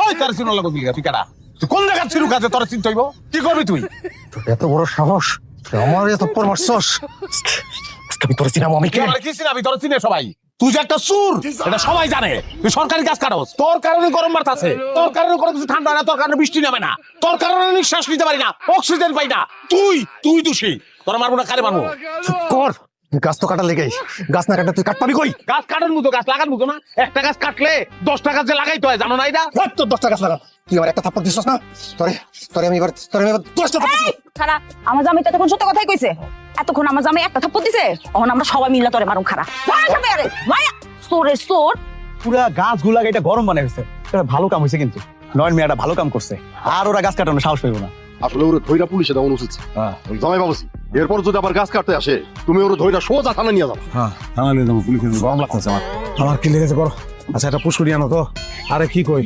ওই তার চিনো লাগো দিলি তুই কাটা তুই কোন জায়গা ছিলু কাজে তোর চিন্তা হইব কি করবি তুই এত বড় সাহস তুই আমার এত পর মারছস আমি তোর চিনাম আমি কে আমার কি চিনাবি তোর চিনে সবাই তুই যে একটা চুর এটা সবাই জানে তুই সরকারি কাজ কাটস তোর কারণে গরম বাড়তাছে তোর কারণে কোনো কিছু ঠান্ডা না তোর কারণে বৃষ্টি নামে না তোর কারণে নিঃশ্বাস নিতে পারি না অক্সিজেন পাই না তুই দোষী তোর মারবো না কারে মারবো চুপ কর গাছ তো কাটা লেগেই গাছ না কাটা তুই কাট পাবি কই গাছ কাটার মতো গাছ লাগার মতো না একটা গাছ কাটলে 10টা গাছ যে লাগাইতে হয় জানো না এটা তোর 10টা গাছ লাগা তুই আমার একটা থাপ্পড় দিছস না তোরে আমি এবার 10টা থাপ্পড় দিব। খারা আমার জামাই তো তখন সত্য কথাই কইছে এতক্ষণ আমার জামাই একটা থাপ্পড় দিছে তখন আমরা সবাই মিলে তোরে মারুম খারা সোরে সোর পুরা গাছগুলা এটা গরম বানাই হয়েছে এটা ভালো কাম হয়েছে কিন্তু নয়ন মিয়াটা ভালো কাম করছে আর ওরা গাছ কাটানো সাহস পাইব না আসলে ওরা ধৈরা পুলিশে দেওয়া উচিত ওই জামাই বাবুসি এরপর যদি আবার গাছ কাটতে আসে তুমি ওরা ধৈরা সোজা থানা নিয়ে যাও হ্যাঁ থানালে যাবো পুলিশের গরম লাগতেছে আমার আমার কি লেগেছে বড় আচ্ছা এটা পুষ্করি আনো তো আরে কি কই